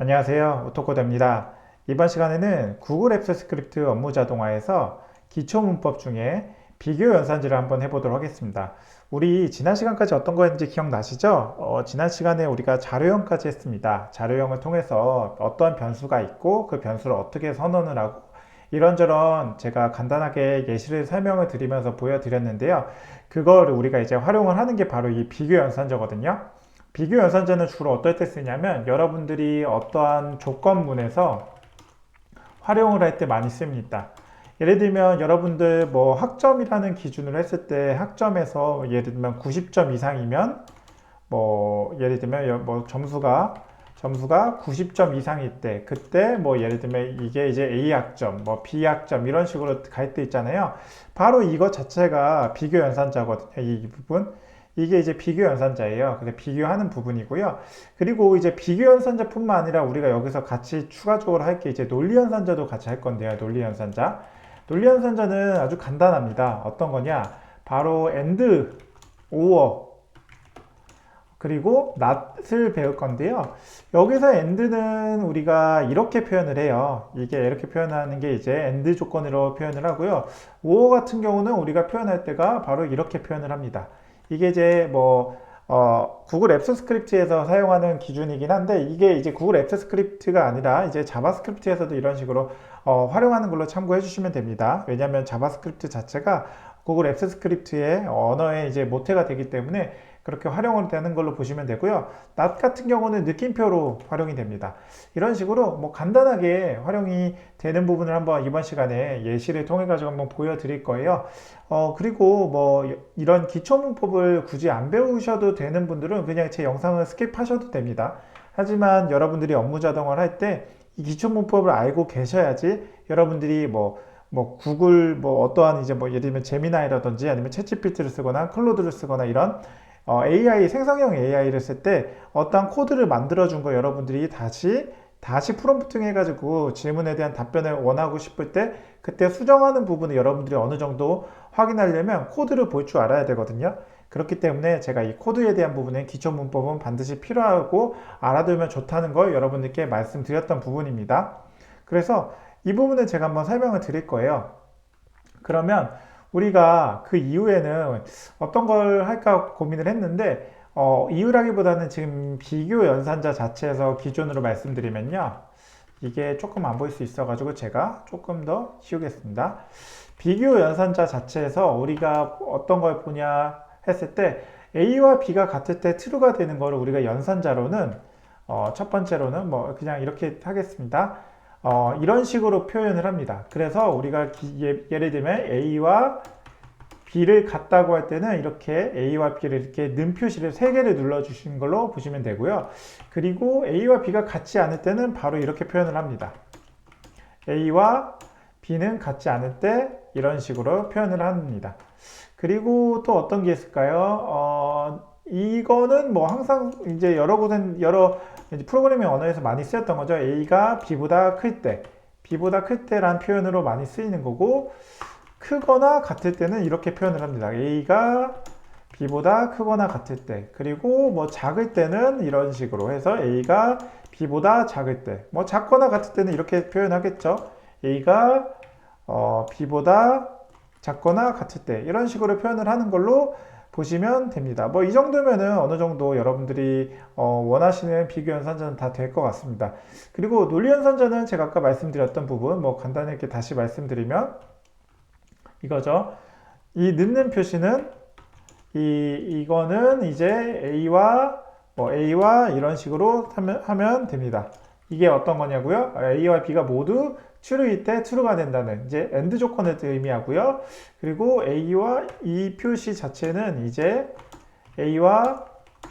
안녕하세요. 오토코드입니다. 이번 시간에는 구글 앱스 스크립트 업무 자동화에서 기초 문법 중에 비교 연산지를 한번 해보도록 하겠습니다. 우리 지난 시간까지 어떤 거였는지 기억나시죠? 지난 시간에 우리가 자료형까지 했습니다. 자료형을 통해서 어떤 변수가 있고 그 변수를 어떻게 선언을 하고 이런저런 제가 간단하게 예시를 설명을 드리면서 보여드렸는데요. 그걸 우리가 이제 활용을 하는 게 바로 이 비교 연산자거든요. 비교 연산자는 주로 어떨 때 쓰냐면 여러분들이 어떠한 조건문에서 활용을 할 때 많이 씁니다. 예를 들면 여러분들 뭐 학점이라는 기준으로 했을 때 학점에서 예를 들면 90점 이상이면 뭐 예를 들면 뭐 점수가 90점 이상일 때 그때 뭐 예를 들면 이게 이제 A 학점, 뭐 B 학점 이런 식으로 갈 때 있잖아요. 바로 이것 자체가 비교 연산자거든요. 이 부분. 이게 이제 비교 연산자예요. 그래서 비교하는 부분이고요. 그리고 이제 비교 연산자뿐만 아니라 우리가 여기서 같이 추가적으로 할 게 이제 논리 연산자도 같이 할 건데요. 논리 연산자. 논리 연산자는 아주 간단합니다. 어떤 거냐? 바로 and, or, 그리고 not을 배울 건데요. 여기서 and는 우리가 이렇게 표현을 해요. 이게 이렇게 표현하는 게 이제 and 조건으로 표현을 하고요. or 같은 경우는 우리가 표현할 때가 바로 이렇게 표현을 합니다. 이게 이제 구글 앱스 스크립트에서 사용하는 기준이긴 한데 이게 이제 구글 앱스 스크립트가 아니라 이제 자바스크립트에서도 이런 식으로 활용하는 걸로 참고해 주시면 됩니다. 왜냐하면 자바스크립트 자체가 구글 앱스 스크립트의 언어의 이제 모태가 되기 때문에 그렇게 활용을 되는 걸로 보시면 되고요. 낫 같은 경우는 느낌표로 활용이 됩니다. 이런 식으로 뭐 간단하게 활용이 되는 부분을 한번 이번 시간에 예시를 통해 가지고 한번 보여드릴 거예요. 그리고 뭐 이런 기초 문법을 굳이 안 배우셔도 되는 분들은 그냥 제 영상을 스킵하셔도 됩니다. 하지만 여러분들이 업무 자동화를 할 때 이 기초 문법을 알고 계셔야지 여러분들이 뭐 구글 뭐 어떠한 이제 뭐 예를 들면 제미나이라든지 아니면 챗GPT를 쓰거나 클로드를 쓰거나 이런 AI 생성형 AI를 쓸 때 어떠한 코드를 만들어 준 거 여러분들이 다시 프롬프팅 해가지고 질문에 대한 답변을 원하고 싶을 때 그때 수정하는 부분을 여러분들이 어느 정도 확인하려면 코드를 볼 줄 알아야 되거든요. 그렇기 때문에 제가 이 코드에 대한 부분에 기초 문법은 반드시 필요하고 알아두면 좋다는 걸 여러분들께 말씀드렸던 부분입니다. 그래서 이 부분을 제가 한번 설명을 드릴 거예요. 그러면 우리가 그 이후에는 어떤 걸 할까 고민을 했는데 이유라기보다는 지금 비교 연산자 자체에서 기준으로 말씀드리면요. 이게 조금 안 보일 수 있어가지고 제가 조금 더 키우겠습니다. 비교 연산자 자체에서 우리가 어떤 걸 보냐 했을 때 A와 B가 같을 때 true가 되는 거를 우리가 연산자로는 첫 번째로는 뭐 그냥 이렇게 하겠습니다. 이런 식으로 표현을 합니다. 그래서 우리가 예를 들면 A와 B를 같다고 할 때는 이렇게 A와 B를 이렇게 는 표시를 3개를 눌러주신 걸로 보시면 되고요. 그리고 A와 B가 같지 않을 때는 바로 이렇게 표현을 합니다. A와 B는 같지 않을 때 이런 식으로 표현을 합니다. 그리고 또 어떤 게 있을까요? 이거는 뭐 항상 이제 여러 이제 프로그래밍 언어에서 많이 쓰였던 거죠. A가 B보다 클 때, B보다 클 때란 표현으로 많이 쓰이는 거고, 크거나 같을 때는 이렇게 표현을 합니다. A가 B보다 크거나 같을 때, 그리고 뭐 작을 때는 이런 식으로 해서 A가 B보다 작을 때, 뭐 작거나 같을 때는 이렇게 표현하겠죠. A가 B보다 작거나 같을 때 이런 식으로 표현을 하는 걸로 보시면 됩니다. 뭐 이 정도면은 어느 정도 여러분들이 원하시는 비교 연산자는 다 될 것 같습니다. 그리고 논리 연산자는 제가 아까 말씀드렸던 부분 뭐 간단히 이렇게 다시 말씀드리면 이거죠. 이 넣는 표시는 이거는 이제 A와 이런 식으로 하면 됩니다. 이게 어떤 거냐고요? A와 B가 모두 true일 때 true가 된다는 이제 AND 조건을 의미하고요. 그리고 A와 이 표시 자체는 이제 A와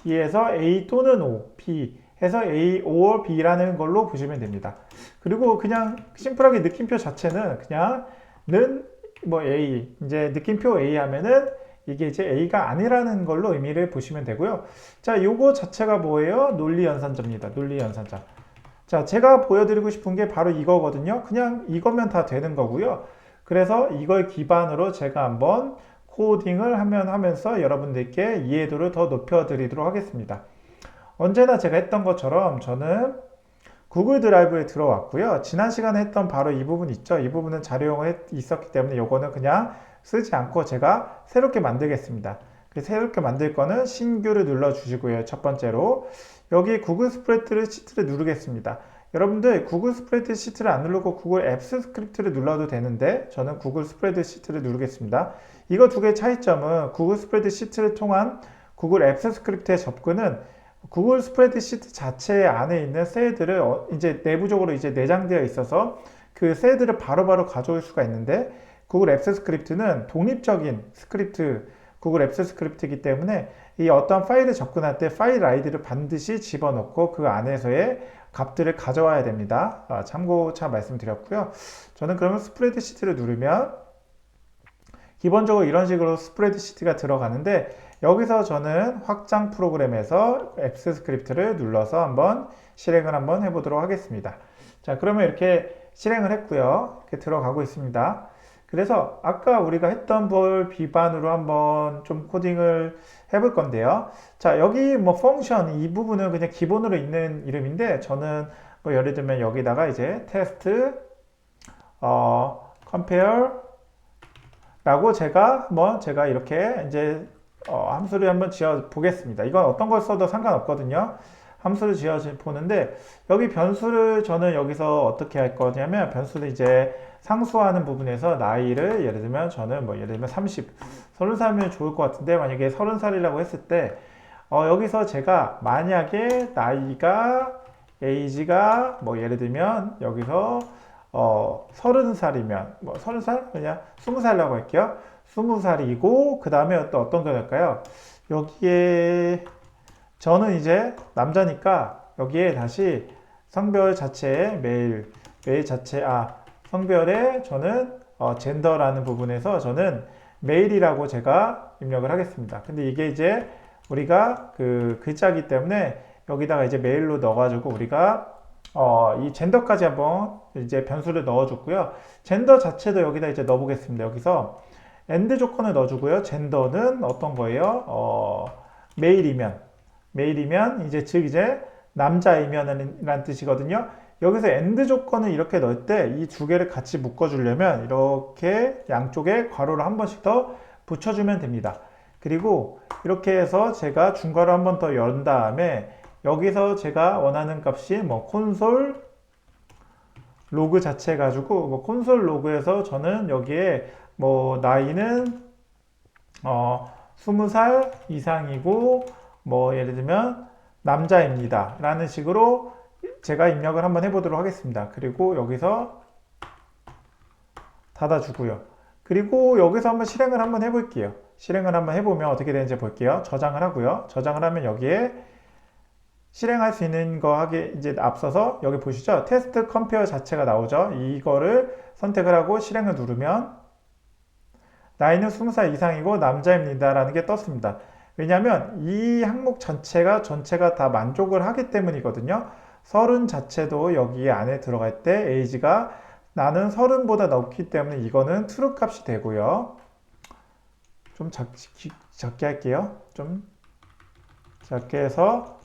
B에서 A 또는 O, B 해서 A or B라는 걸로 보시면 됩니다. 그리고 그냥 심플하게 느낌표 자체는 그냥 는 뭐 A, 이제 느낌표 A 하면은 이게 이제 A가 아니라는 걸로 의미를 보시면 되고요. 자, 요거 자체가 뭐예요? 논리 연산자입니다. 논리 연산자. 자, 제가 보여드리고 싶은 게 바로 이거거든요. 그냥 이거면 다 되는 거고요. 그래서 이걸 기반으로 제가 한번 코딩을 하면서 여러분들께 이해도를 더 높여드리도록 하겠습니다. 언제나 제가 했던 것처럼 저는 구글 드라이브에 들어왔고요. 지난 시간에 했던 바로 이 부분 있죠. 이 부분은 자료용에 있었기 때문에 이거는 그냥 쓰지 않고 제가 새롭게 만들겠습니다. 새롭게 만들 거는 신규를 눌러 주시고요. 첫 번째로 여기 구글 스프레드시트를 누르겠습니다. 여러분들 구글 스프레드시트를 안 누르고 구글 앱스 스크립트를 눌러도 되는데 저는 구글 스프레드시트를 누르겠습니다. 이거 두 개의 차이점은 구글 스프레드시트를 통한 구글 앱스 스크립트의 접근은 구글 스프레드시트 자체 안에 있는 셀들을 이제 내부적으로 이제 내장되어 있어서 그 셀들을 바로바로 가져올 수가 있는데 구글 앱스 스크립트는 독립적인 스크립트 구글 앱스 스크립트이기 때문에 이 어떤 파일에 접근할 때 파일 아이디를 반드시 집어넣고 그 안에서의 값들을 가져와야 됩니다. 참고차 말씀드렸고요. 저는 그러면 스프레드시트를 누르면 기본적으로 이런 식으로 스프레드시트가 들어가는데 여기서 저는 확장 프로그램에서 앱스 스크립트를 눌러서 한번 실행을 한번 해보도록 하겠습니다. 자, 그러면 이렇게 실행을 했고요. 이렇게 들어가고 있습니다. 그래서 아까 우리가 했던 걸 기반으로 한번 좀 코딩을 해볼 건데요. 자, 여기 뭐 펑션 이 부분은 그냥 기본으로 있는 이름인데 저는 뭐 예를 들면 여기다가 이제 테스트 compare 라고 제가 이렇게 이제 함수를 한번 지어 보겠습니다. 이건 어떤 걸 써도 상관없거든요. 함수를 지어 보는데 여기 변수를 저는 여기서 어떻게 할 거냐면 변수를 이제 상수하는 부분에서 나이를 예를 들면 저는 뭐 예를 들면 30살이면 좋을 것 같은데 만약에 30살이라고 했을 때 여기서 제가 만약에 나이가 age가 뭐 예를 들면 여기서 30살이면 뭐 30살? 그냥 20살이라고 할게요. 20살이고 그 다음에 또 어떤 거 될까요? 여기에 저는 이제 남자니까 여기에 다시 성별 자체에 메일 자체 성별에 저는 젠더라는 부분에서 저는 메일이라고 제가 입력을 하겠습니다. 근데 이게 이제 우리가 그 글자이기 때문에 여기다가 이제 메일로 넣어가지고 우리가 이 젠더까지 한번 이제 변수를 넣어줬고요. 젠더 자체도 여기다 이제 넣어보겠습니다. 여기서 엔드 조건을 넣어주고요. 젠더는 어떤 거예요? 메일이면 이제 즉 이제 남자이면이라는 뜻이거든요. 여기서 엔드 조건을 이렇게 넣을 때 이 두 개를 같이 묶어주려면 이렇게 양쪽에 괄호를 한 번씩 더 붙여주면 됩니다. 그리고 이렇게 해서 제가 중괄호 한 번 더 연 다음에 여기서 제가 원하는 값이 뭐 콘솔 로그 자체 가지고 뭐 콘솔 로그에서 저는 여기에 뭐 나이는 20살 이상이고 뭐 예를 들면 남자입니다 라는 식으로 제가 입력을 한번 해보도록 하겠습니다. 그리고 여기서 닫아주고요. 그리고 여기서 한번 실행을 한번 해볼게요. 실행을 한번 해보면 어떻게 되는지 볼게요. 저장을 하고요. 저장을 하면 여기에 실행할 수 있는 거 하기 이제 앞서서 여기 보시죠. 테스트 컴페어 자체가 나오죠. 이거를 선택을 하고 실행을 누르면 나이는 20살 이상이고 남자입니다 라는 게 떴습니다. 왜냐하면 이 항목 전체가 다 만족을 하기 때문이거든요. 30 자체도 여기 안에 들어갈 때 age가 나는 30보다 높기 때문에 이거는 true 값이 되고요. 좀 작게 할게요. 좀 작게 해서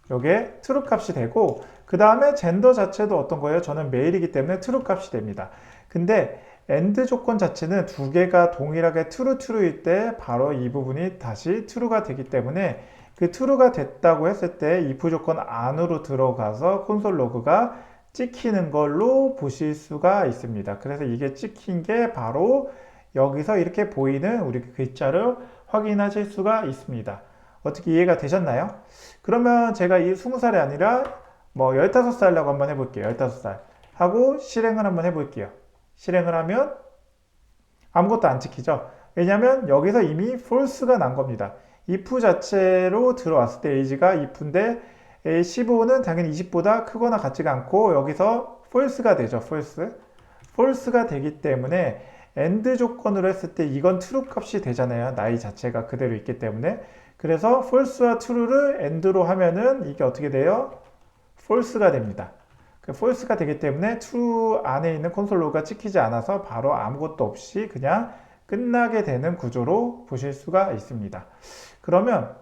요게 true 값이 되고 그 다음에 젠더 자체도 어떤 거예요? 저는 메일이기 때문에 true 값이 됩니다. 근데 AND 조건 자체는 두 개가 동일하게 true일 때 바로 이 부분이 다시 true가 되기 때문에 그 true가 됐다고 했을 때 if 조건 안으로 들어가서 콘솔 로그가 찍히는 걸로 보실 수가 있습니다. 그래서 이게 찍힌 게 바로 여기서 이렇게 보이는 우리 글자를 확인하실 수가 있습니다. 어떻게 이해가 되셨나요? 그러면 제가 이 20살이 아니라 뭐 15살이라고 한번 해볼게요. 15살 하고 실행을 한번 해볼게요. 실행을 하면 아무것도 안 찍히죠. 왜냐하면 여기서 이미 false가 난 겁니다. if 자체로 들어왔을 때 age가 if인데 15는 당연히 20보다 크거나 같지가 않고 여기서 false가 되죠. false가 되기 때문에 AND 조건으로 했을 때 이건 true 값이 되잖아요. 나이 자체가 그대로 있기 때문에. 그래서 false와 true를 AND로 하면은 이게 어떻게 돼요? false가 됩니다. false가 되기 때문에 true 안에 있는 콘솔 로그가 찍히지 않아서 바로 아무것도 없이 그냥 끝나게 되는 구조로 보실 수가 있습니다. 그러면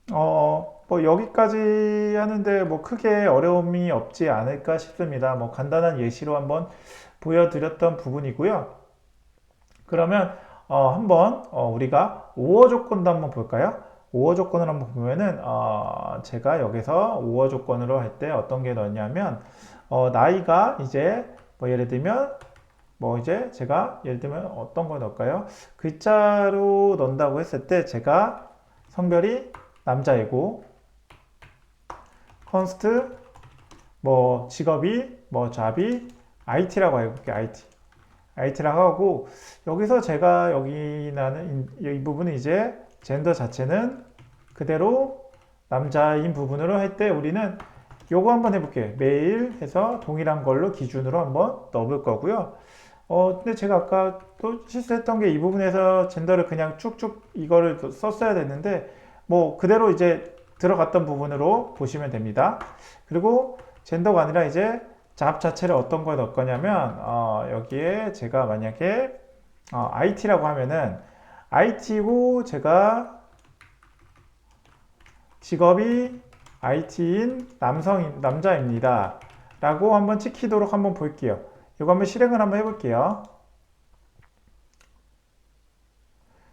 뭐 뭐 여기까지 하는데 뭐 크게 어려움이 없지 않을까 싶습니다. 뭐 간단한 예시로 한번 보여드렸던 부분이고요. 그러면 한번 우리가 오어 조건도 한번 볼까요? 오어 조건을 한번 보면은 제가 여기서 오어 조건으로 할 때 어떤 게 넣냐면 나이가 이제 뭐 예를 들면 뭐 이제 제가 예를 들면 어떤 걸 넣을까요? 글자로 넣는다고 했을 때 제가 성별이 남자이고 컨스트 뭐 직업이 뭐 잡이 IT라고 해볼게요. IT라고 하고 여기서 제가 여기 나는 이 부분은 이제 젠더 자체는 그대로 남자인 부분으로 할 때 우리는 요거 한번 해볼게요. 메일 해서 동일한 걸로 기준으로 한번 넣어볼 거고요. 근데 제가 아까 또 실수했던 게 이 부분에서 젠더를 그냥 쭉쭉 이거를 썼어야 됐는데 뭐 그대로 이제 들어갔던 부분으로 보시면 됩니다. 그리고 젠더가 아니라 이제 잡 자체를 어떤 걸 넣을 거냐면 여기에 제가 만약에 IT라고 하면은 IT고 제가 직업이 IT인 남자입니다. 라고 한번 찍히도록 한번 볼게요. 이거 한번 실행을 한번 해볼게요.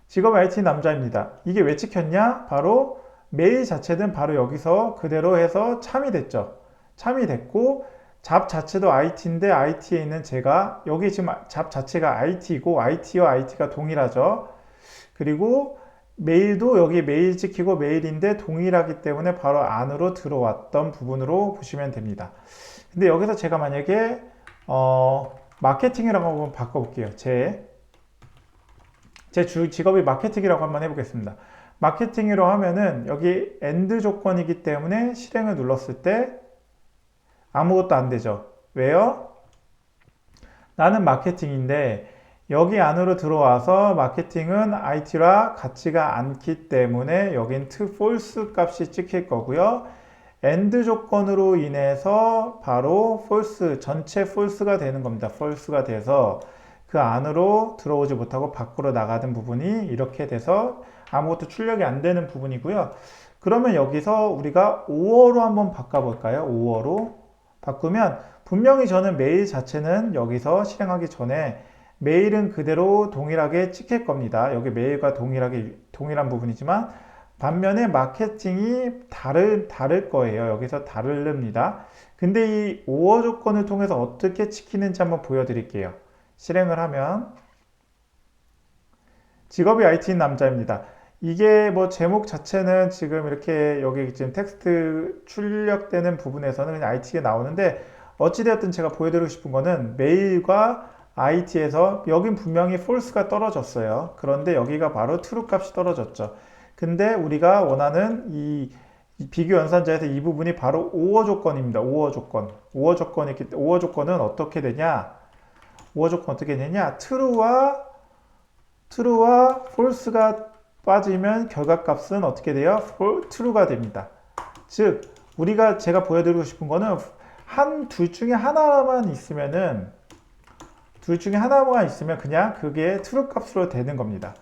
직업 IT 남자입니다. 이게 왜 찍혔냐? 바로 메일 자체는 바로 여기서 그대로 해서 참이 됐죠. 참이 됐고 잡 자체도 IT인데 IT에 있는 제가 여기 지금 잡 자체가 IT고 IT와 IT가 동일하죠. 그리고 메일도 여기 메일 찍히고 메일인데 동일하기 때문에 바로 안으로 들어왔던 부분으로 보시면 됩니다. 근데 여기서 제가 만약에 마케팅이라고 한번 바꿔볼게요. 제 직업이 마케팅이라고 한번 해보겠습니다. 마케팅이라고 하면은 여기 엔드 조건이기 때문에 실행을 눌렀을 때 아무것도 안 되죠. 왜요? 나는 마케팅인데 여기 안으로 들어와서 마케팅은 IT라 같지가 않기 때문에 여긴 false 값이 찍힐 거고요. AND 조건으로 인해서 바로 false, 전체 false가 되는 겁니다. false가 돼서 그 안으로 들어오지 못하고 밖으로 나가는 부분이 이렇게 돼서 아무것도 출력이 안 되는 부분이고요. 그러면 여기서 우리가 5어로 한번 바꿔볼까요? 5어로 바꾸면 분명히 저는 메일 자체는 여기서 실행하기 전에 메일은 그대로 동일하게 찍힐 겁니다. 여기 메일과 동일한 부분이지만 반면에 마케팅이 다를 거예요. 여기서 다릅니다. 근데 이 5어 조건을 통해서 어떻게 찍히는지 한번 보여드릴게요. 실행을 하면 직업이 IT인 남자입니다. 이게 뭐 제목 자체는 지금 이렇게 여기 지금 텍스트 출력되는 부분에서는 그냥 IT가 나오는데 어찌되었든 제가 보여드리고 싶은 거는 메일과 IT에서 여긴 분명히 false가 떨어졌어요. 그런데 여기가 바로 true 값이 떨어졌죠. 근데 우리가 원하는 이 비교 연산자에서 이 부분이 바로 5어 조건입니다. 5어 조건. 5어 조건은 어떻게 되냐? 5어 조건 어떻게 되냐? true와 false가 빠지면 결과값은 어떻게 돼요? true가 됩니다. 즉 제가 보여드리고 싶은 거는 둘 중에 하나만 있으면 그냥 그게 true 값으로 되는 겁니다.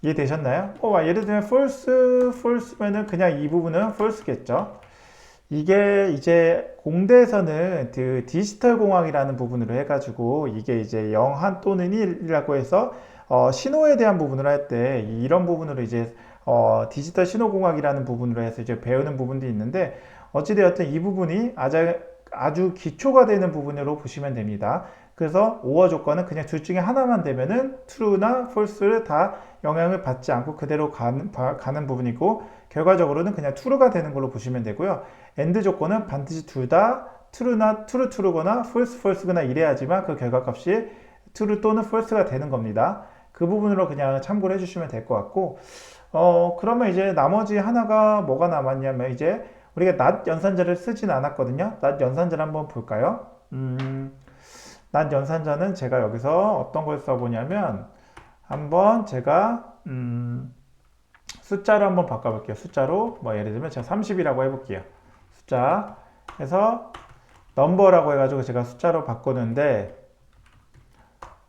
이해되셨나요? 예를 들면 false면은 그냥 이 부분은 false겠죠. 이게 이제 공대에서는 그 디지털 공학이라는 부분으로 해가지고 이게 이제 0, 또는 1이라고 해서 신호에 대한 부분을 할 때 이런 부분으로 이제 디지털 신호공학이라는 부분으로 해서 이제 배우는 부분도 있는데 어찌되었든 이 부분이 아주 기초가 되는 부분으로 보시면 됩니다. 그래서 5어 조건은 그냥 둘 중에 하나만 되면은 true나 false를 다 영향을 받지 않고 그대로 가는 부분이고 결과적으로는 그냥 true가 되는 걸로 보시면 되고요. AND 조건은 반드시 둘 다 true거나 false거나 이래야지만 그 결과값이 true 또는 false가 되는 겁니다. 그 부분으로 그냥 참고를 해주시면 될 것 같고 그러면 이제 나머지 하나가 뭐가 남았냐면 이제 우리가 not 연산자를 쓰진 않았거든요. not 연산자를 한번 볼까요? not 연산자는 제가 여기서 어떤 걸 써보냐면 한번 제가 숫자로 한번 바꿔볼게요. 숫자로 뭐 예를 들면 제가 30이라고 해볼게요. 숫자 해서 넘버라고 해가지고 제가 숫자로 바꾸는데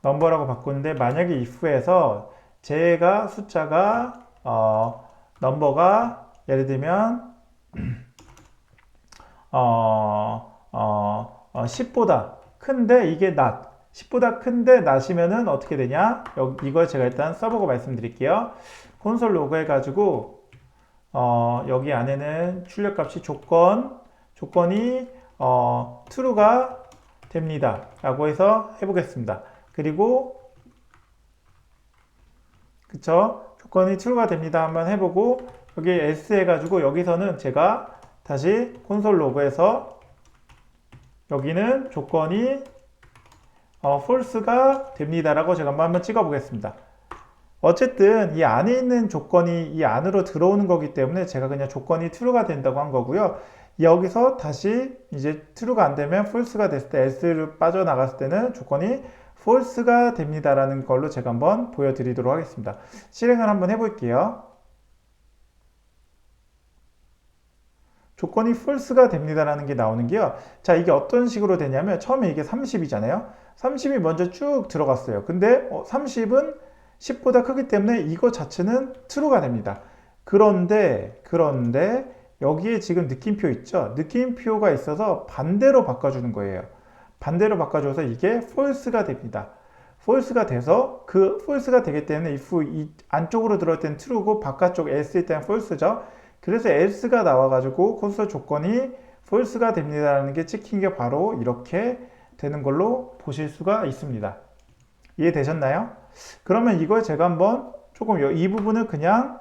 만약에 if에서 제가 숫자가 넘버가 예를 들면 10보다 큰데 이게 not. 10보다 큰데 not이면은 어떻게 되냐? 이걸 제가 일단 써보고 말씀드릴게요. 콘솔 로그 해가지고 여기 안에는 출력값이 조건이 true가 됩니다. 라고 해서 해보겠습니다. 그리고 그쵸? 조건이 true가 됩니다. 한번 해보고 여기 s 해가지고 여기서는 제가 다시 콘솔 로그에서 여기는 조건이 false가 됩니다. 라고 제가 한번 찍어 보겠습니다. 어쨌든 이 안에 있는 조건이 이 안으로 들어오는 거기 때문에 제가 그냥 조건이 true가 된다고 한 거고요. 여기서 다시 이제 true가 안 되면 false가 됐을 때 else를 빠져나갔을 때는 조건이 false가 됩니다. 라는 걸로 제가 한번 보여드리도록 하겠습니다. 실행을 한번 해볼게요. 조건이 false가 됩니다라는 게 나오는 게요. 자, 이게 어떤 식으로 되냐면 처음에 이게 30이잖아요. 30이 먼저 쭉 들어갔어요. 근데 30은 10보다 크기 때문에 이거 자체는 true가 됩니다. 그런데 여기에 지금 느낌표 있죠? 느낌표가 있어서 반대로 바꿔주는 거예요. 반대로 바꿔줘서 이게 false가 됩니다. false가 돼서 그 false가 되기 때문에 if 이 안쪽으로 들어올 때는 true고 바깥쪽 else일 때는 false죠. 그래서 else가 나와가지고 콘솔 조건이 false가 됩니다라는 게 찍힌 게 바로 이렇게 되는 걸로 보실 수가 있습니다. 이해되셨나요? 그러면 이걸 제가 한번 조금 이 부분을 그냥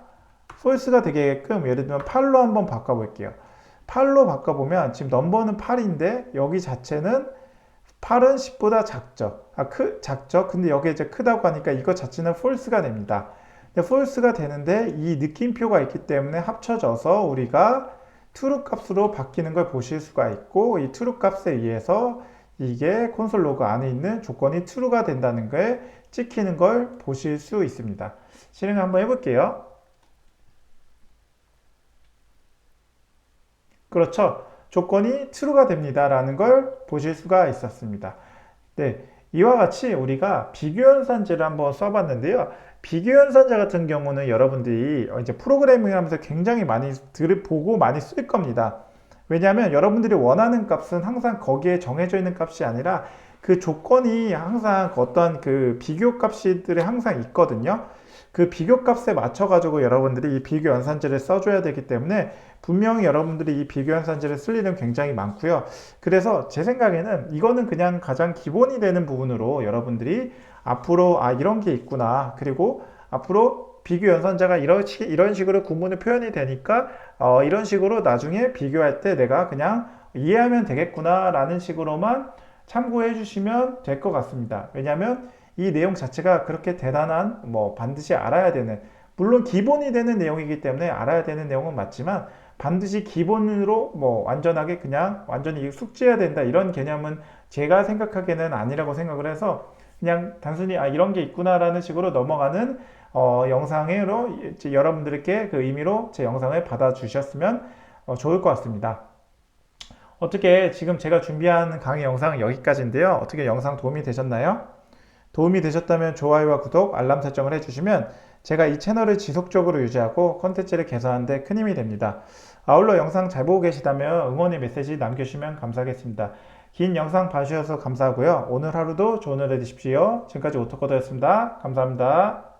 false가 되게끔 예를 들면 8로 한번 바꿔볼게요. 8로 바꿔보면 지금 넘버는 8인데 여기 자체는 8은 10보다 작죠. 작죠. 근데 여기 이제 크다고 하니까 이거 자체는 false가 됩니다. 근데 false가 되는데 이 느낌표가 있기 때문에 합쳐져서 우리가 true 값으로 바뀌는 걸 보실 수가 있고 이 true 값에 의해서 이게 콘솔 로그 안에 있는 조건이 true가 된다는 걸 찍히는 걸 보실 수 있습니다. 실행을 한번 해볼게요. 그렇죠. 조건이 true가 됩니다. 라는 걸 보실 수가 있었습니다. 네. 이와 같이 우리가 비교연산제를 한번 써봤는데요. 비교연산제 같은 경우는 여러분들이 이제 프로그래밍을 하면서 굉장히 많이 보고 많이 쓸 겁니다. 왜냐하면 여러분들이 원하는 값은 항상 거기에 정해져 있는 값이 아니라 그 조건이 항상 어떤 그 비교 값들이 항상 있거든요. 그 비교 값에 맞춰 가지고 여러분들이 이 비교 연산제를 써줘야 되기 때문에 분명히 여러분들이 이 비교 연산제를 쓸 일은 굉장히 많고요. 그래서 제 생각에는 이거는 그냥 가장 기본이 되는 부분으로 여러분들이 앞으로 이런 게 있구나, 그리고 앞으로 비교 연산자가 이런 식으로 구문을 표현이 되니까 이런 식으로 나중에 비교할 때 내가 그냥 이해하면 되겠구나 라는 식으로만 참고해 주시면 될 것 같습니다. 왜냐하면 이 내용 자체가 그렇게 대단한 반드시 알아야 되는, 물론 기본이 되는 내용이기 때문에 알아야 되는 내용은 맞지만 반드시 기본으로 완전하게 그냥 완전히 숙지해야 된다 이런 개념은 제가 생각하기에는 아니라고 생각을 해서 그냥 단순히 이런 게 있구나라는 식으로 넘어가는 영상으로 여러분들께 그 의미로 제 영상을 받아주셨으면 좋을 것 같습니다. 어떻게 지금 제가 준비한 강의 영상은 여기까지인데요. 어떻게 영상 도움이 되셨나요? 도움이 되셨다면 좋아요와 구독, 알람 설정을 해주시면 제가 이 채널을 지속적으로 유지하고 콘텐츠를 개선하는 데 큰 힘이 됩니다. 아울러 영상 잘 보고 계시다면 응원의 메시지 남겨주시면 감사하겠습니다. 긴 영상 봐주셔서 감사하고요. 오늘 하루도 좋은 하루 되십시오. 지금까지 오토코더였습니다. 감사합니다.